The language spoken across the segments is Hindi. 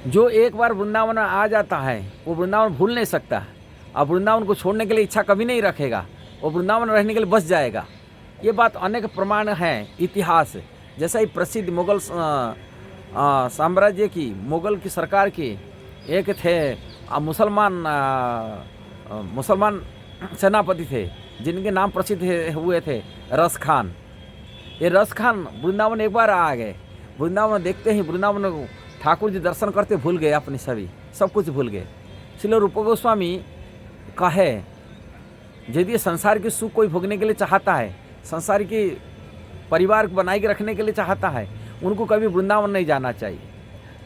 जो एक बार वृंदावन आ जाता है वो वृंदावन भूल नहीं सकता, और वृंदावन को छोड़ने के लिए इच्छा कभी नहीं रखेगा, वो वृंदावन रहने के लिए बस जाएगा। ये बात अनेक प्रमाण हैं इतिहास। जैसा ही प्रसिद्ध मुगल साम्राज्य की, मुगल की सरकार की एक थे मुसलमान सेनापति थे जिनके नाम प्रसिद्ध हुए थे रस खान। ये रस खान वृंदावन एक बार आ गए, वृंदावन देखते ही वृंदावन ठाकुर जी दर्शन करते भूल गए, अपनी सब कुछ भूल गए। इसलिए रूप गोस्वामी कहे यदि संसार की सुख कोई भोगने के लिए चाहता है, संसार की परिवार को बनाए के रखने के लिए चाहता है, उनको कभी वृंदावन नहीं जाना चाहिए।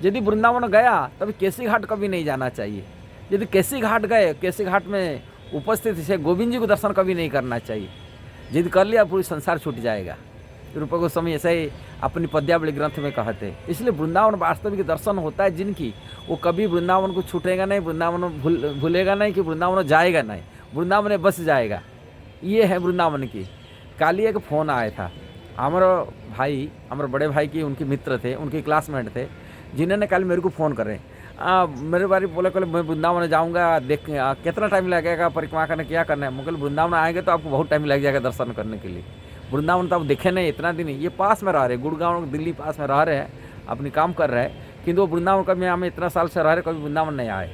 यदि वृंदावन गया तभी केसी घाट कभी नहीं जाना चाहिए। यदि केसी घाट गए, केसी घाट में उपस्थित से गोविंद जी को दर्शन कभी नहीं करना चाहिए। यदि कर लिया पूरी संसार छूट जाएगा। रूप गोस्वामी ऐसा ही अपनी पद्यावली ग्रंथ में कहते हैं। इसलिए वृंदावन वास्तविक दर्शन होता है जिनकी, वो कभी वृंदावन को छूटेगा नहीं, वृंदावन भूलेगा नहीं कि वृंदावन जाएगा नहीं, वृंदावन में बस जाएगा। ये है वृंदावन की। काली एक फ़ोन आया था, हमारे बड़े भाई की उनके मित्र थे, उनके क्लासमेट थे, जिन्होंने कल मेरे को फ़ोन करे। मेरे बारे बोले कल मैं वृंदावन जाऊँगा, देख कितना टाइम लगेगा परिक्रमा करने, क्या करना है। मुगल वृंदावन आएंगे तो आपको बहुत टाइम लग जाएगा दर्शन करने के लिए। वृंदावन तो आप देखे नहीं इतना दिन, ये पास में रह रहे, गुड़गांव दिल्ली पास में रह रहे हैं, अपनी काम कर रहे हैं, किंतु वो वृंदावन कभी हमें इतना साल से रह रहे कभी वृंदावन नहीं आए।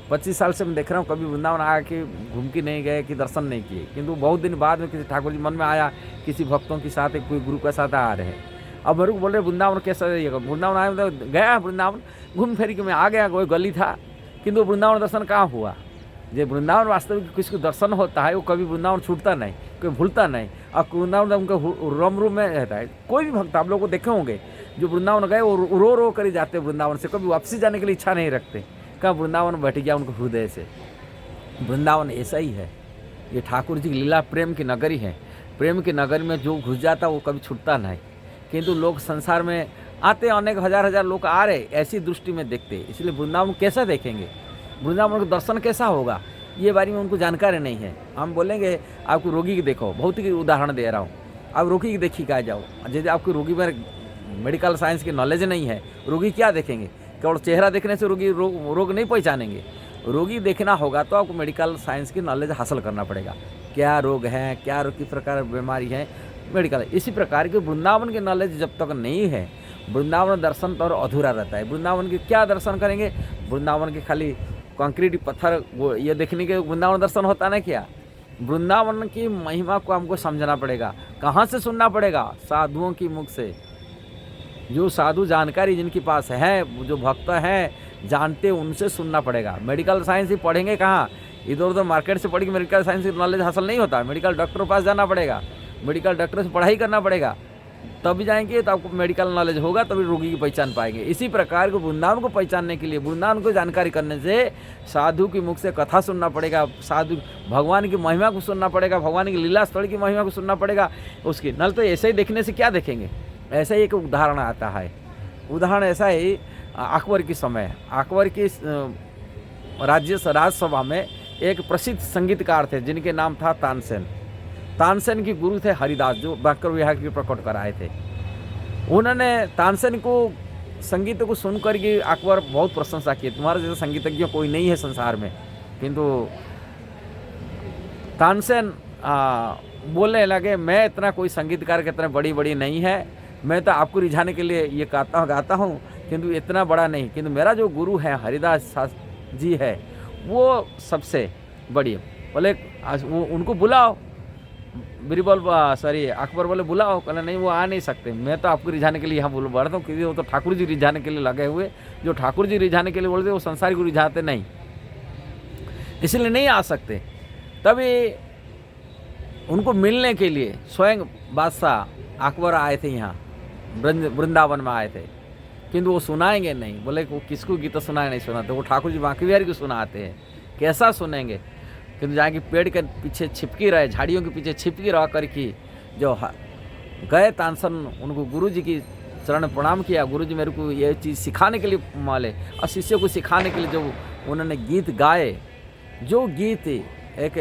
25 साल से मैं देख रहा हूँ, कभी वृंदावन आया कि घूम के नहीं गए कि दर्शन नहीं किए। किंतु बहुत दिन बाद में किसी ठाकुर जी मन में आया, किसी भक्तों के साथ कोई गुरु के साथ आ रहे हैं। अब मेरे को बोल रहे वृंदावन कैसा जाइएगा, वृंदावन आया मतलब गया वृंदावन, घूम फिर के मैं आ गया, कोई गली था, किंतु वृंदावन दर्शन कहाँ हुआ। जो वृंदावन वास्तविक किसी को दर्शन होता है वो कभी वृंदावन छूटता नहीं, कोई भूलता नहीं, और वृंदावन उनका रोम रूम में रहता है। कोई भी भक्त आप लोग को देखे होंगे जो वृंदावन गए वो रो रो कर ही जाते वृंदावन से, कभी वापसी जाने के लिए इच्छा नहीं रखते। कहाँ वृंदावन बैठ गया उनको हृदय से। वृंदावन ऐसा ही है, ये ठाकुर जी की लीला प्रेम की नगरी है। प्रेम की नगरी में जो घुस जाता वो कभी छूटता नहीं। किंतु लोग संसार में आते, अनेक हजार लोग आ रहे, ऐसी दृष्टि में देखते। इसलिए वृंदावन कैसा देखेंगे, वृंदावन का दर्शन कैसा होगा, ये बारे में उनको जानकारी नहीं है। हम बोलेंगे आपको रोगी की देखो, बहुत ही उदाहरण दे रहा हूँ, आप रोगी की देखी का जाओ। यदि आपको रोगी में मेडिकल साइंस की नॉलेज नहीं है, रोगी क्या देखेंगे, केवल चेहरा देखने से रोगी रोग नहीं पहचानेंगे। रोगी देखना होगा तो आपको मेडिकल साइंस की नॉलेज हासिल करना पड़ेगा, क्या रोग है, क्या किस प्रकार बीमारी है, मेडिकल। इसी प्रकार के वृंदावन की नॉलेज जब तक नहीं है, वृंदावन दर्शन तो अधूरा रहता है। वृंदावन के क्या दर्शन करेंगे, वृंदावन के खाली कंक्रीट पत्थर वो ये देखने के वृंदावन दर्शन होता ना क्या। वृंदावन की महिमा को हमको समझना पड़ेगा। कहाँ से सुनना पड़ेगा, साधुओं की मुख से। जो साधु जानकारी जिनके पास है, जो भक्त हैं जानते, उनसे सुनना पड़ेगा। मेडिकल साइंस ही पढ़ेंगे कहाँ, इधर उधर मार्केट से पढ़ के मेडिकल साइंस की नॉलेज हासिल नहीं होता। मेडिकल डॉक्टर के पास जाना पड़ेगा, मेडिकल डॉक्टर से पढ़ाई करना पड़ेगा, तभी जाएंगे तो आपको मेडिकल नॉलेज होगा, तभी रोगी की पहचान पाएंगे। इसी प्रकार को वृंदावन को पहचानने के लिए, वृंदावन को जानकारी करने से साधु की मुख से कथा सुनना पड़ेगा, साधु भगवान की महिमा को सुनना पड़ेगा, भगवान की लीला स्थल की महिमा को सुनना पड़ेगा। उसकी नल तो ऐसे ही देखने से क्या देखेंगे। ऐसा ही एक उदाहरण आता है। उदाहरण ऐसा ही अकबर के समय, अकबर की राज्यसभा में एक प्रसिद्ध संगीतकार थे जिनके नाम था तानसेन। तानसेन के गुरु थे हरिदास, जो बांकर विहार की प्रकट कराए थे। उन्होंने तानसेन को संगीत को सुनकर के अकबर बहुत प्रशंसा की, तुम्हारे जैसा संगीतज्ञ कोई नहीं है संसार में। किंतु तानसेन बोलने लगे, मैं इतना कोई संगीतकार के इतना बड़ी नहीं है, मैं तो आपको रिझाने के लिए ये गाता हूँ, किंतु इतना बड़ा नहीं। किंतु मेरा जो गुरु है हरिदास जी है, वो सबसे बड़ी। बोले वो उनको बुलाओ। अकबर बोले बुलाओ। कहले नहीं, वो आ नहीं सकते, मैं तो आपको रिझाने के लिए यहाँ बढ़ता हूँ, क्योंकि वो तो ठाकुर जी रिझाने के लिए लगे हुए। जो ठाकुर जी रिझाने के लिए बोलते वो संसारी को रिझाते नहीं, इसलिए नहीं आ सकते। तभी उनको मिलने के लिए स्वयं बादशाह अकबर आए थे, यहाँ वृंदावन में आए थे, किंतु वो सुनाएंगे नहीं। बोले वो किसको गीत सुनाए, नहीं सुनाते। वो ठाकुर जी बांके बिहारी को सुनाते हैं, कैसा सुनेंगे। किंतु जाके पेड़ के पीछे छिपकी रहे, झाड़ियों के पीछे छिपकी रह कर की जो गए तानसेन, उनको गुरु जी की चरण प्रणाम किया। गुरु जी मेरे को ये चीज़ सिखाने के लिए माले, और शिष्य को सिखाने के लिए जो उन्होंने गीत गाए, जो गीत एक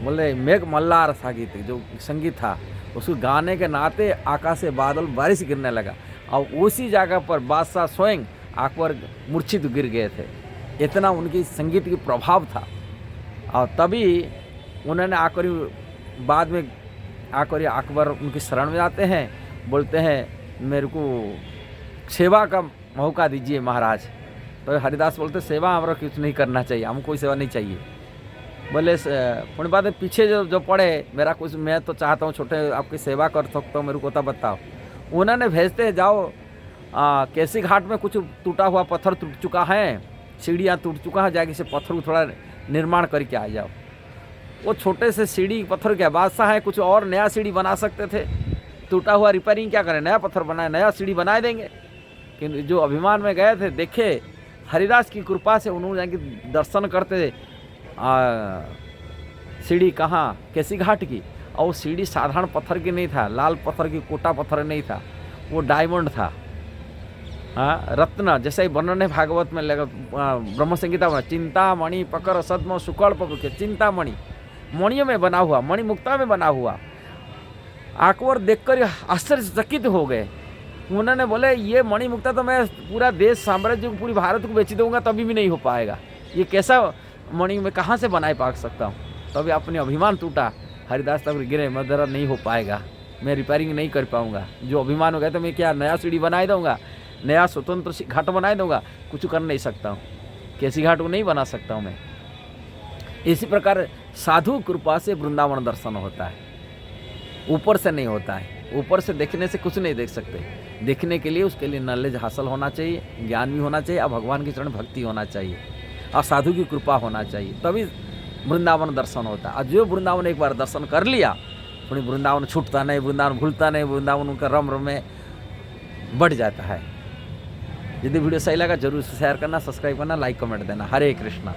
बोले मेघ मल्लार था गीत, जो संगीत था, उसको गाने के नाते आकाश से बादल बारिश गिरने लगा। और उसी जगह पर बादशाह स्वयं अकबर मूर्छित गिर गए थे, इतना उनकी संगीत की प्रभाव था। और तभी उन्होंने आकर बाद में आकर अकबर उनकी शरण में आते हैं, बोलते हैं मेरे को सेवा का मौका दीजिए महाराज। तो हरिदास बोलते सेवा हमारा कुछ नहीं करना चाहिए, हमको कोई सेवा नहीं चाहिए। बोले पुण्य बात है, पीछे जो पड़े मेरा कुछ, मैं तो चाहता हूँ छोटे आपकी सेवा कर सकता हूँ, मेरे को तो बताओ। उन्होंने भेजते हैं जाओ केसी घाट में कुछ टूटा हुआ पत्थर टूट चुका है, सीढ़ियाँ टूट चुका है, जाके से पत्थर को थोड़ा निर्माण करके आ जाओ। वो छोटे से सीढ़ी पत्थर के बादशाह है, कुछ और नया सीढ़ी बना सकते थे, टूटा हुआ रिपेयरिंग क्या करें, नया पत्थर बनाए, नया सीढ़ी बनाए देंगे। किंतु जो अभिमान में गए थे, देखे हरिदास की कृपा से उन्होंने जाके दर्शन करते सीढ़ी कहाँ, केसी घाट की। और वो सीढ़ी साधारण पत्थर की नहीं था, लाल पत्थर की, कोटा पत्थर नहीं था, वो डायमंड था। हाँ, रत्न, जैसे ही वर्णन है भागवत में लगा ब्रह्म संगीता में, चिंतामणि पकर सद्म सुकल पक, चिंतामणि मणियों में बना हुआ, मणि मुक्ता में बना हुआ। अकबर देखकर आश्चर्यचकित हो गए। उन्होंने बोले ये मणि मुक्ता तो मैं पूरा देश साम्राज्य को, पूरी भारत को बेच दूंगा तभी भी नहीं हो पाएगा, ये कैसा मणि में कहाँ से बनाए पा सकता हूँ। तभी अपने अभिमान टूटा, हरिदास तक गिरे, मदरा नहीं हो पाएगा, मैं रिपेयरिंग नहीं कर पाऊँगा। जो अभिमान हो गया तो मैं क्या नया सीढ़ी बनाए दूँगा, नया स्वतंत्र घाट बनाए दूँगा, कुछ कर नहीं सकता हूँ, केसी घाट को नहीं बना सकता हूँ मैं। इसी प्रकार साधु कृपा से वृंदावन दर्शन होता है, ऊपर से नहीं होता है। ऊपर से देखने से कुछ नहीं देख सकते, देखने के लिए उसके लिए नॉलेज हासिल होना चाहिए, ज्ञान भी होना चाहिए, और भगवान के चरण भक्ति होना चाहिए, और साधु की कृपा होना चाहिए, तभी वृंदावन दर्शन होता है। और जो वृंदावन एक बार दर्शन कर लिया, थोड़ी वृंदावन छूटता नहीं, वृंदावन भूलता नहीं, वृंदावन उनका रम में बढ़ जाता है। यदि वीडियो सही लगा जरूर शेयर करना, सब्सक्राइब करना, लाइक कमेंट देना। हरे कृष्णा।